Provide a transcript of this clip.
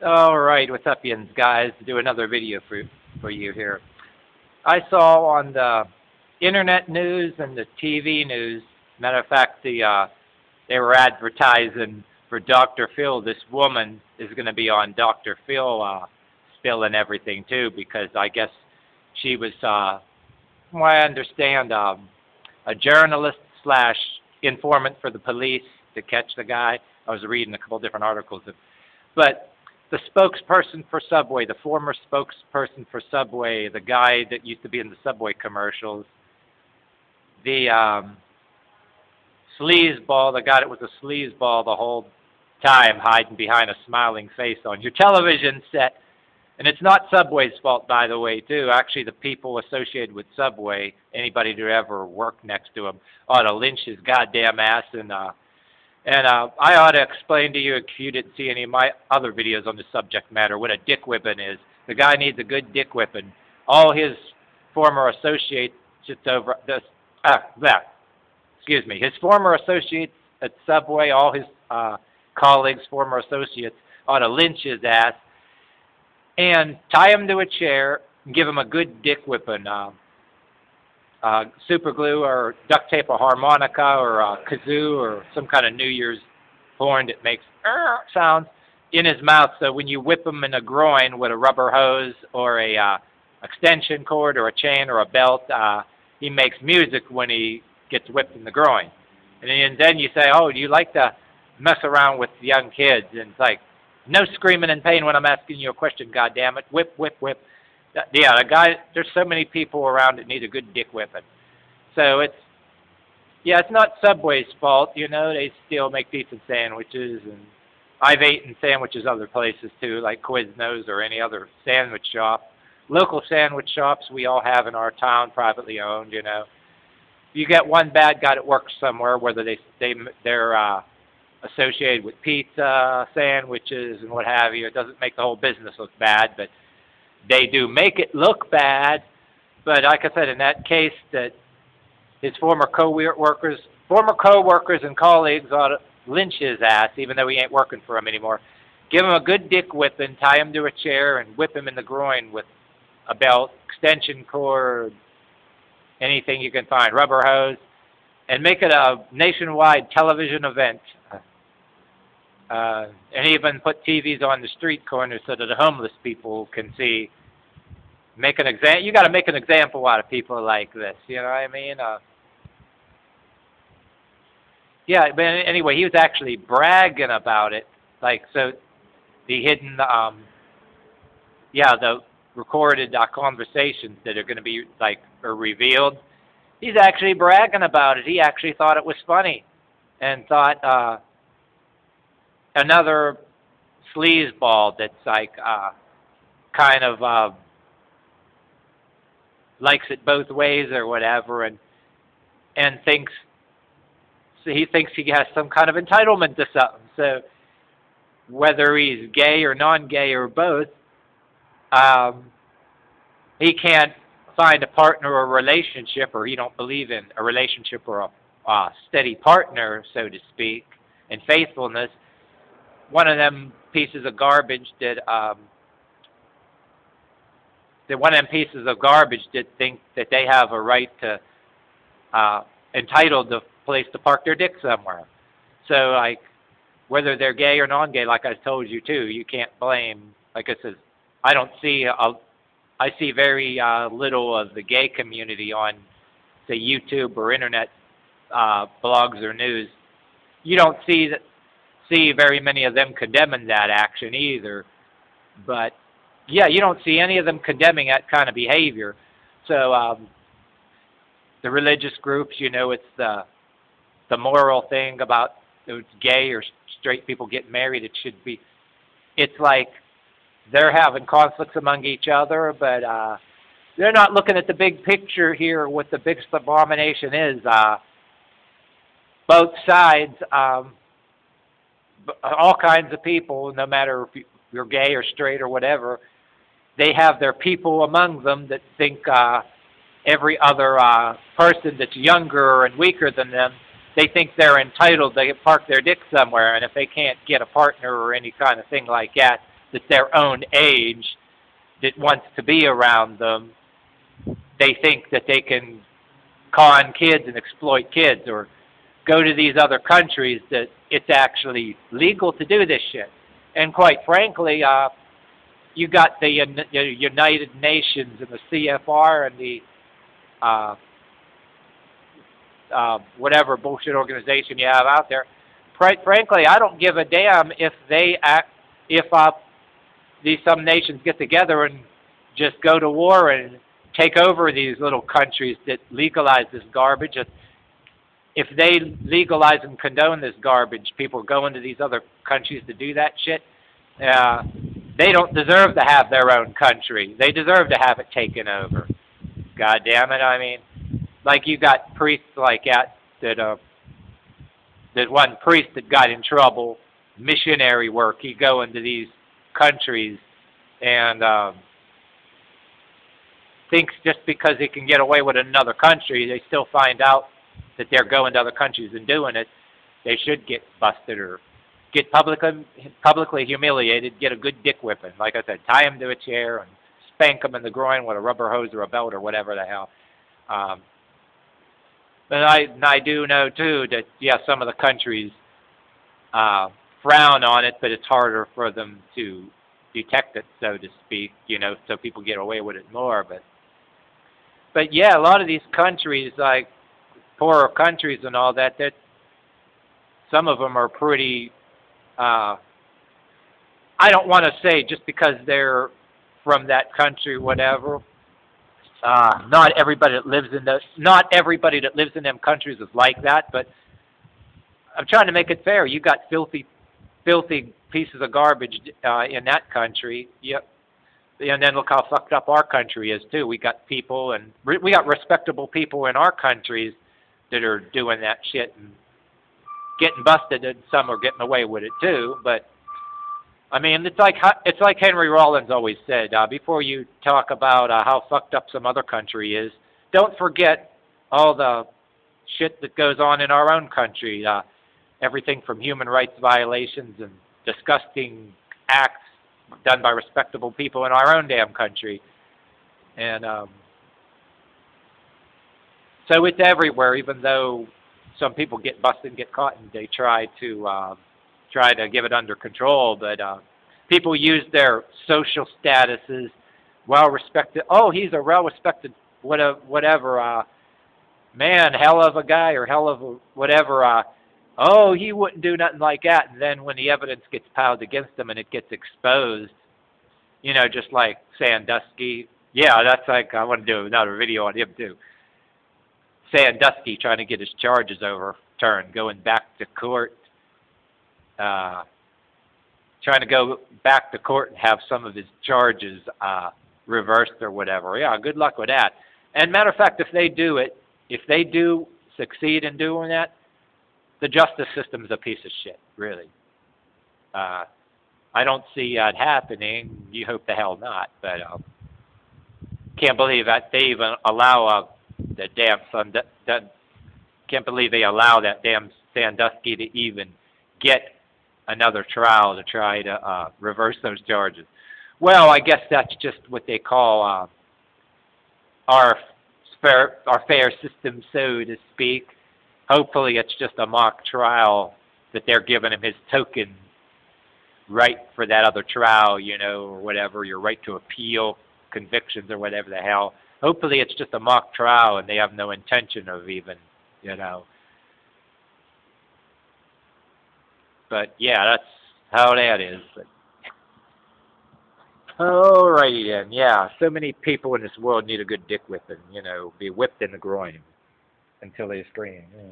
All right, what's up, yins, guys? To do another video for you here. I saw on the internet news and the TV news. Matter of fact, they were advertising for Dr. Phil. This woman is going to be on Dr. Phil spilling everything too, because I guess she was, from what I understand, a journalist slash informant for the police to catch the guy. I was reading a couple different articles, but the spokesperson for Subway, the former spokesperson for Subway, the guy that used to be in the Subway commercials, the sleazeball, the guy that was a sleazeball the whole time, hiding behind a smiling face on your television set. And it's not Subway's fault, by the way, too. Actually, the people associated with Subway, anybody who ever worked next to him, ought to lynch his goddamn ass. And I ought to explain to you, if you didn't see any of my other videos on the subject matter, what a dick whipping is. The guy needs a good dick whipping. All his former associates over this, his former associates at Subway, all his colleagues, former associates, ought to lynch his ass and tie him to a chair and give him a good dick whipping. Super glue or duct tape, a harmonica or a kazoo or some kind of New Year's horn that makes sounds in his mouth. So when you whip him in the groin with a rubber hose or a extension cord or a chain or a belt, he makes music when he gets whipped in the groin. And then you say, oh, do you like to mess around with young kids? And it's like, no screaming in pain when I'm asking you a question, goddammit. Whip, whip, whip. Yeah, the guy, there's so many people around that need a good dick whipping. So it's not Subway's fault, you know. They still make decent sandwiches, and I've eaten sandwiches other places too, like Quiznos or any other sandwich shop. Local sandwich shops we all have in our town, privately owned, you know. You get one bad guy that works somewhere, whether they're associated with pizza, sandwiches, and what have you. It doesn't make the whole business look bad, but they do make it look bad. But like I said, in that case, that his former co-workers and colleagues ought to lynch his ass, even though he ain't working for him anymore. Give him a good dick whipping, tie him to a chair, and whip him in the groin with a belt, extension cord, anything you can find, rubber hose, and make it a nationwide television event. And even put TVs on the street corners so that the homeless people can see. Make an example. You got to make an example out of people like this. You know what I mean? Yeah. But anyway, he was actually bragging about it. Like, so the hidden, the recorded conversations that are going to be are revealed. He's actually bragging about it. He actually thought it was funny, and thought another sleazeball that's kind of likes it both ways or whatever, and thinks he has some kind of entitlement to something. So whether he's gay or non-gay or both, he can't find a partner or a relationship, or he don't believe in a relationship or a steady partner, so to speak, and faithfulness. One of them pieces of garbage did think that they have a right to entitled the place to park their dick somewhere. So like whether they're gay or non-gay, like I told you too, you can't blame. Like I said, I see very little of the gay community on, say, YouTube or internet blogs or news. You don't see very many of them condemning that action either. But yeah, you don't see any of them condemning that kind of behavior. So the religious groups, you know, it's the moral thing about it's gay or straight people getting married. It's like they're having conflicts among each other, but they're not looking at the big picture here. What the biggest abomination is. Both sides. All kinds of people, no matter if you're gay or straight or whatever, they have their people among them that think every other person that's younger and weaker than them, they think they're entitled to park their dick somewhere, and if they can't get a partner or any kind of thing like that, that's their own age that wants to be around them, they think that they can con kids and exploit kids, or go to these other countries that it's actually legal to do this shit. And quite frankly, you got the United Nations and the CFR and the whatever bullshit organization you have out there. Frankly, I don't give a damn if some nations get together and just go to war and take over these little countries that legalize this garbage. If they legalize and condone this garbage, people go into these other countries to do that shit. They don't deserve to have their own country. They deserve to have it taken over. God damn it! I mean, like you got priests like that one priest that got in trouble, missionary work. He go into these countries and thinks just because he can get away with another country, they still find out that they're going to other countries and doing it. They should get busted or get publicly humiliated, get a good dick whipping. Like I said, tie him to a chair and spank him in the groin with a rubber hose or a belt or whatever the hell. But I do know, too, that, yeah, some of the countries frown on it, but it's harder for them to detect it, so to speak, so people get away with it more. But yeah, a lot of these countries, like poorer countries and all that some of them are pretty, I don't want to say just because they're from that country, whatever. Not everybody that lives in them countries is like that, but I'm trying to make it fair. You got filthy pieces of garbage in that country. Yep. And then look how fucked up our country is too. We got people and we got respectable people in our countries that are doing that shit and getting busted, and some are getting away with it too. But I mean, it's like Henry Rollins always said. Before you talk about how fucked up some other country is, don't forget all the shit that goes on in our own country. Everything from human rights violations and disgusting acts done by respectable people in our own damn country. And so it's everywhere, even though some people get busted and get caught, and they try to give it under control. But people use their social statuses, well-respected. Oh, he's a well-respected whatever man, hell of a guy, or hell of a whatever. Oh, he wouldn't do nothing like that. And then when the evidence gets piled against him and it gets exposed, just like Sandusky. Yeah, that's like, I want to do another video on him too. Sandusky trying to get his charges overturned, going back to court, trying to go back to court and have some of his charges reversed or whatever. Yeah, good luck with that. And matter of fact, if they do succeed in doing that, the justice system is a piece of shit, really. I don't see that happening. You hope the hell not. But can't believe that they even allow can't believe they allow that damn Sandusky to even get another trial to try to reverse those charges. Well, I guess that's just what they call our fair system, so to speak. Hopefully it's just a mock trial that they're giving him his token right for that other trial, or whatever, your right to appeal convictions or whatever the hell. Hopefully it's just a mock trial and they have no intention of even, But yeah, that's how that is. But alrighty then, yeah. So many people in this world need a good dick whipping, be whipped in the groin until they scream. Yeah.